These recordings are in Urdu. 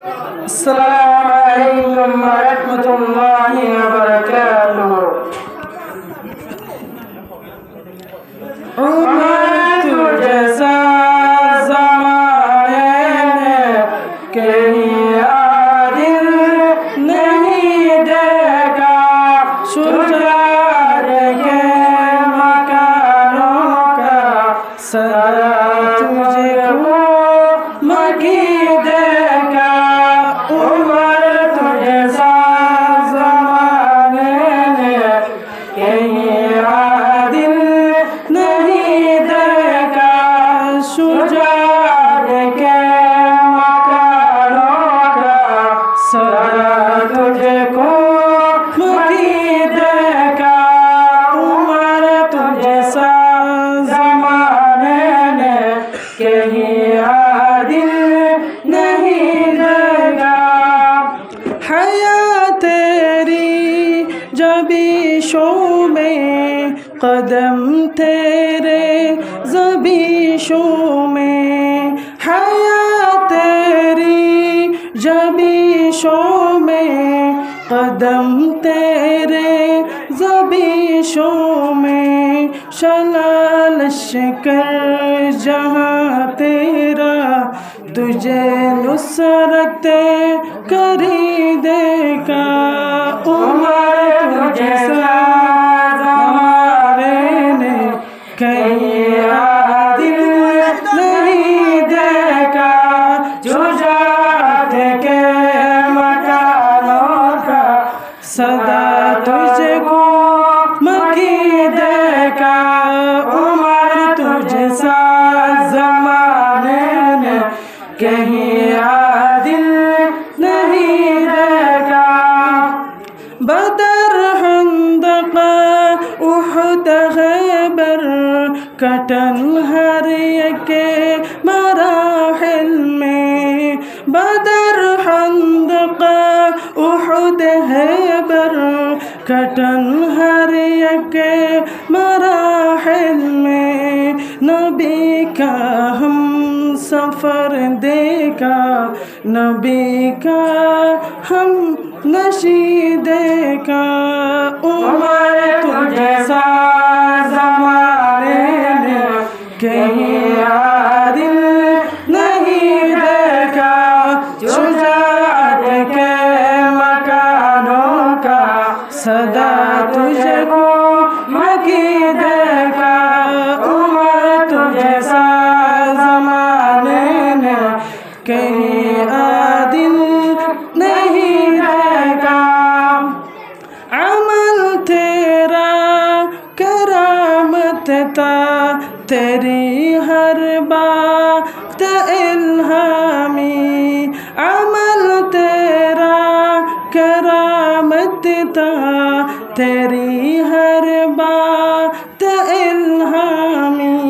السلام علیکم ورحمۃ اللہ وبرکاتہ۔ عمر تجھسا زمانے میں کہیں عادل نہیں دیکھا، شجاعت کے مکانوں کا صدا تجھے کو مکی دیکھا۔ عمر تجھسا زمانے میں کہیں عادل نہیں دیکھا، شجاعت کے مکانوں کا صدا تجھے کو مکی دیکھا۔ عمر تجھسا زمانے میں کہیں عادل نہیں دیکھا۔ حیا تیری جبیشوں میں قدم تیرے زبیشوں میں، حیا تیری جبیشوں میں قدم تیرے زبیشوں میں، شلا لشکر جہاں تیرا تجھے نصرت کری دیکھا۔ عمر تجھسا زمانے نے کہیں عادل نہیں دیکھا، شجاعت کے مکانوں کا صدا تجھے کو مکی دیکھا۔ عمر تجھسا زمانے نے کہیں عادل نہیں دیکھا۔ بدر خندق احد خیبر کٹن ہر ایک مراحل میں، بدر خندق احد خیبر کٹن ہر ایک مراحل میں، نبی کا ہم سفر دیکھا، نبی کا ہم نشی دیکھا۔ عمر تجھسا زمانے نے کہیں عادل نہیں دیکھا، شجاعت کے مکانوں کا صدا تجھے کو مکی دیکھا۔ عمر تجھسا زمانے نے کہیں عادل نہیں دیکھا۔ عمل تیرا کرامت تھا، تیری ہر بات الہامی، عمل تیرا کرامت تھا، تیری ہر بات الہامی،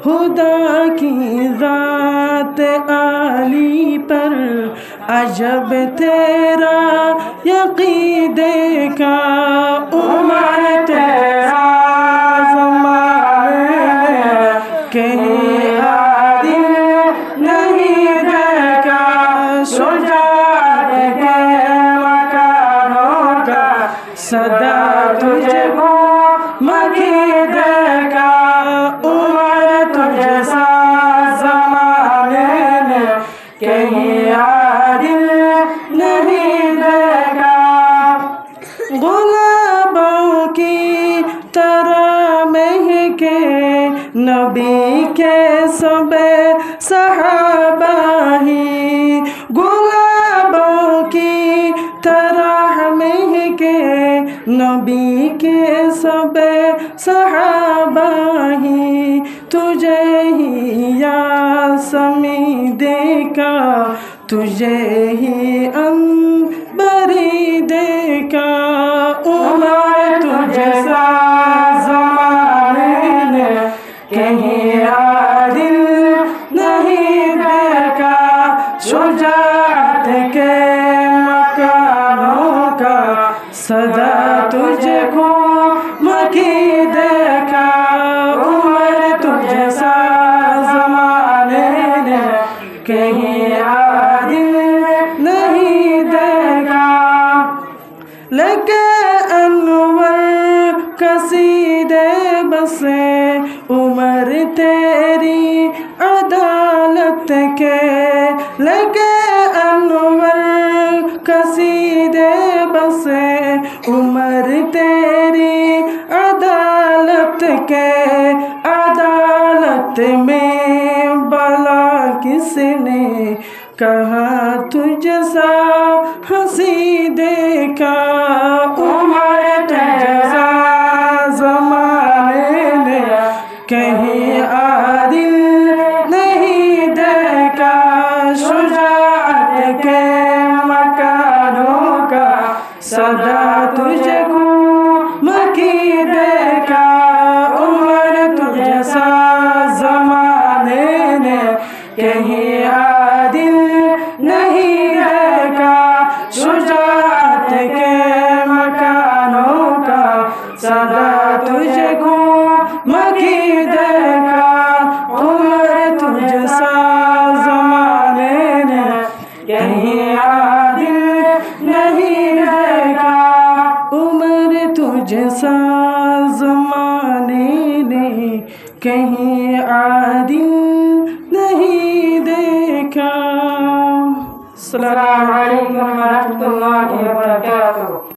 خدا کی ذات عالی پر عجب تیرا عقیدے کا۔ عمر تیرا زمانے میں کہیں عادل نہیں دیکھا، شجاعت کے مکانوں کا صدا تجھے کو مکی دیکھا۔ عمر تجھسا زمانے نے کہیں عادل نہیں دیکھا۔ گلابوں کی طرح مہکے نبی کے سب صحابہ ہی، گلابوں کی طرح مہکے نبی کے سب صحابہ ہی، تجھے ہی یاسمین دیکھا، تجھے ہی عنبری دیکھا۔ عمر تجھسا زمانے نے کہیں عادل نہیں دیکھا، شجاعت کے مکانوں کا صدا تجھے کو مکی دیکھا۔ عمر تجھسا زمانے نے کہیں عادل نہیں لگے انور قصیدے بسے عمر تیری عدالت کے لگے انور قصیدے بسے عمر تیری عدالت کے عدالت میں بلا کس نے کہا تجھ سا ہنسی دیکھا عمر تجھا زمانے نے کہیں عادل نہیں دیکھا شجاعت کے مکانوں کا صدا تجھ کو مکی دیکھا عمر تجھا زمانے نے کہیں عادل نہیں دیکھا شجاعت کے مکانوں کا صدا تجھ کو مکی دیکھا عمر تجھا زمانے نے کہیں عادل نہیں دیکھا عمر تجھا زمانے نے کہیں عادل نہیں دیکھا۔ السلام علیکم ورحمۃ اللہ وبرکاتہ۔